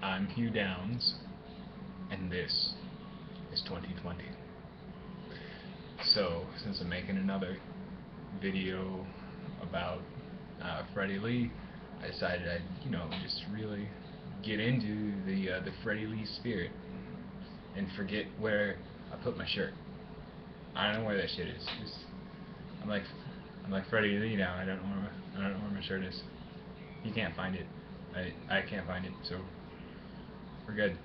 I'm Hugh Downs, and this is 2020. So, since I'm making another video about Freddie Lee, I decided I'd, just really get into the Freddie Lee spirit and forget where I put my shirt. I don't know where that shit is. I'm like I'm like Freddie Lee now. I don't know where my shirt is. You can't find it. I can't find it. So we're good.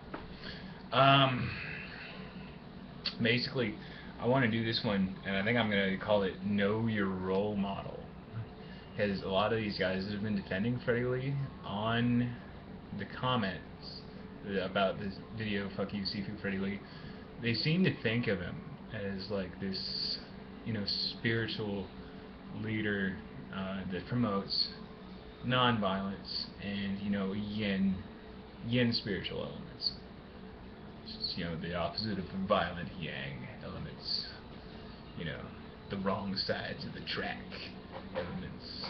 Um, Basically, I want to do this one, and I think I'm gonna call it "Know Your Role Model," because a lot of these guys that have been defending Freddie Lee on the comments about this video, "Fuck you, Sifu Freddie Lee," they seem to think of him as like this, spiritual leader that promotes nonviolence and yin spiritual elements. The opposite of violent yang elements. You know, the wrong sides of the track elements.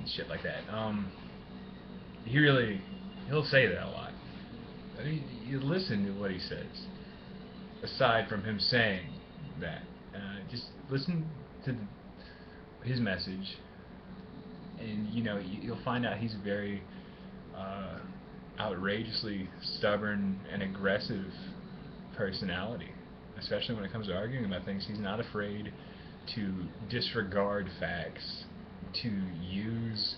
Shit like that. He'll say that a lot. I mean, you listen to what he says. Aside from him saying that, just listen to his message, and you'll find out he's very outrageously stubborn and aggressive personality, especially when it comes to arguing about things. He's not afraid to disregard facts, to use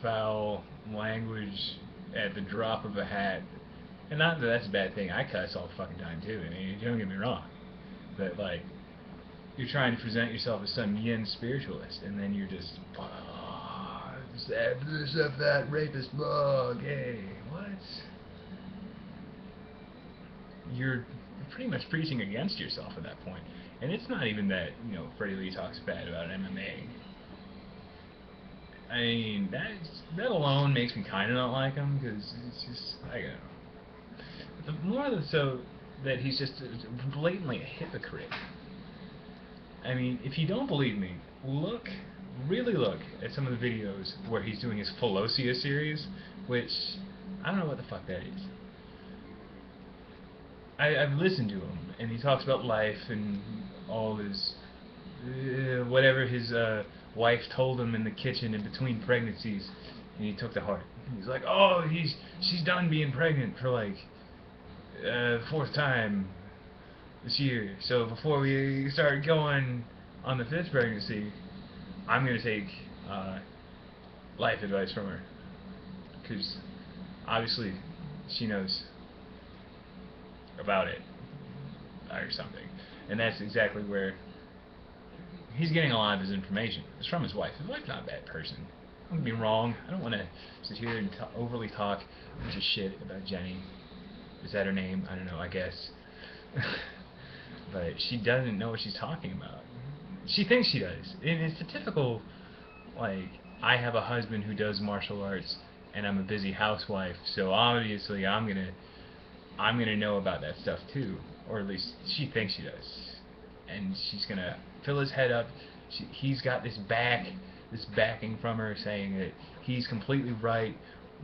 foul language at the drop of a hat. And not that that's a bad thing. I cuss all the fucking time too. I mean, don't get me wrong. But like, you're trying to present yourself as some yin spiritualist, and then you're just this of that rapist bug. Hey, what? You're pretty much preaching against yourself at that point. And it's not even that Freddie Lee talks bad about MMA. I mean, that alone makes me kind of not like him, because it's just, I don't know. But more so that he's just blatantly a hypocrite. I mean, if you don't believe me, really look at some of the videos where he's doing his Philosia series, which I don't know what the fuck that is. I've listened to him, and he talks about life and all his whatever his wife told him in the kitchen in between pregnancies, and he took to heart. He's like, oh, she's done being pregnant for like fourth time this year. So before we start going on the fifth pregnancy, I'm gonna take life advice from her, because obviously she knows about it or something. And that's exactly where he's getting a lot of his information. It's from his wife. His wife's not a bad person. Don't get me wrong. I don't want to sit here and overly talk a bunch of shit about Jenny. Is that her name? I don't know, I guess. But she doesn't know what she's talking about. She thinks she does. And it's the typical, like, I have a husband who does martial arts, and I'm a busy housewife, so obviously I'm gonna know about that stuff too, or at least she thinks she does, and she's gonna fill his head up. He's got this backing from her, saying that he's completely right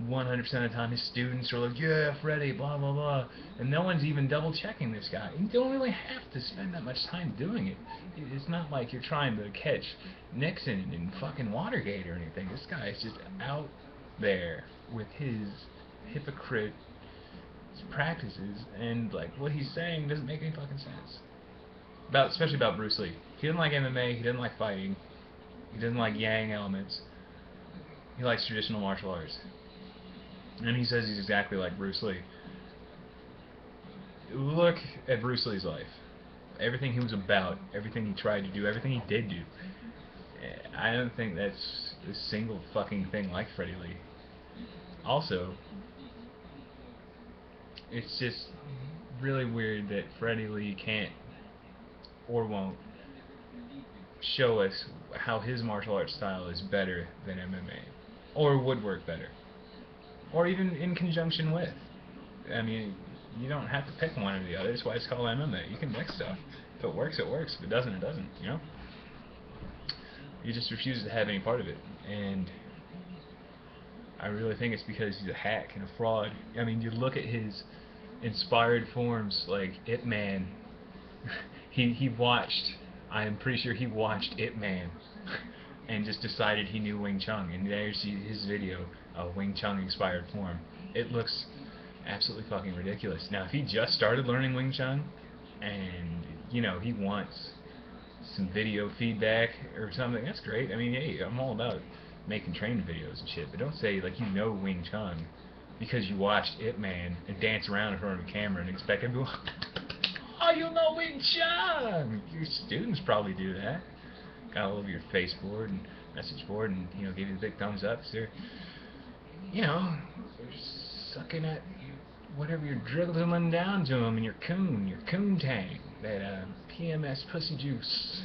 100% of the time. His students are like, yeah, Freddie, blah blah blah, and no one's even double checking this guy. You don't really have to spend that much time doing it. It's not like you're trying to catch Nixon and fucking Watergate or anything. This guy is just out there with his hypocrite practices, and like what he's saying doesn't make any fucking sense. Especially about Bruce Lee. He doesn't like MMA, he doesn't like fighting, he doesn't like yang elements. He likes traditional martial arts. And he says he's exactly like Bruce Lee. Look at Bruce Lee's life. Everything he was about, everything he tried to do, everything he did do. I don't think that's a single fucking thing like Freddie Lee. Also, it's just really weird that Freddie Lee can't or won't show us how his martial arts style is better than MMA, or would work better, or even in conjunction with. I mean, you don't have to pick one or the other. That's why it's called MMA. You can mix stuff. If it works, it works. If it doesn't, it doesn't. You just refuse to have any part of it. And I really think it's because he's a hack and a fraud. I mean, you look at his inspired forms like Ip Man. he watched. I am pretty sure he watched Ip Man and just decided he knew Wing Chun. And there's his video of Wing Chun inspired form. It looks absolutely fucking ridiculous. Now, if he just started learning Wing Chun and he wants some video feedback or something, that's great. I mean, hey, I'm all about making training videos and shit, but don't say like Wing Chun because you watched Ip Man and dance around in front of a camera and expect everyone, oh, you know Wing Chun. Your students probably do that. Got all over your face board and message board and give you the big thumbs up. So they're sucking at whatever you're dribbling down to them in your coon tang, that PMS pussy juice,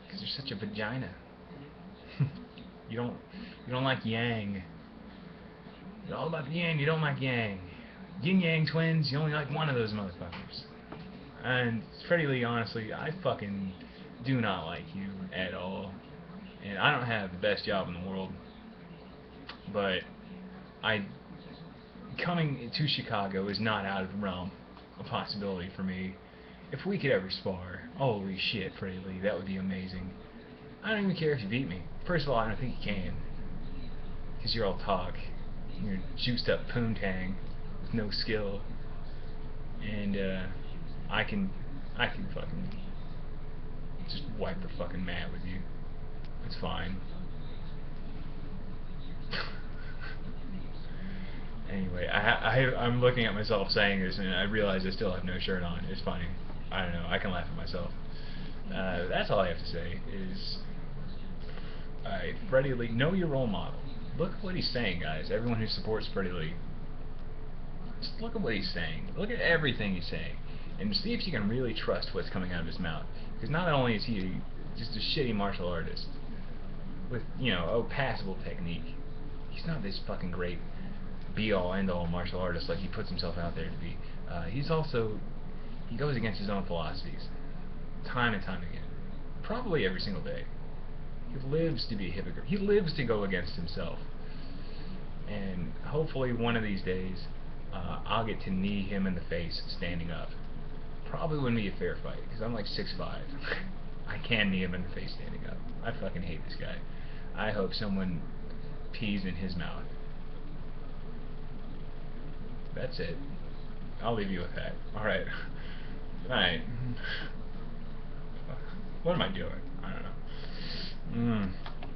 because you're such a vagina. you don't like yang. You're all about the yin, you don't like yang. Yin yang twins, you only like one of those motherfuckers. And Freddie Lee, honestly, I fucking do not like you at all. And I don't have the best job in the world, but coming to Chicago is not out of the realm of possibility for me. If we could ever spar, holy shit, Freddie Lee, that would be amazing. I don't even care if you beat me. First of all, I don't think you can, because you're all talk. You're juiced up poontang with no skill, and I can fucking just wipe the fucking mat with you. It's fine. Anyway, I'm looking at myself saying this, and I realize I still have no shirt on. It's funny. I don't know. I can laugh at myself. That's all I have to say is, Freddie Lee, know your role model. Look at what he's saying, guys. Everyone who supports Freddie Lee, just look at what he's saying. Look at everything he's saying, and see if you can really trust what's coming out of his mouth. Because not only is he just a shitty martial artist with, passable technique, he's not this fucking great be-all, end-all martial artist like he puts himself out there to be. He goes against his own philosophies, time and time again, probably every single day. He lives to be a hypocrite. He lives to go against himself. And hopefully one of these days, I'll get to knee him in the face standing up. Probably wouldn't be a fair fight, because I'm like 6'5". I can knee him in the face standing up. I fucking hate this guy. I hope someone pees in his mouth. That's it. I'll leave you with that. Alright. Good night. What am I doing? I don't know.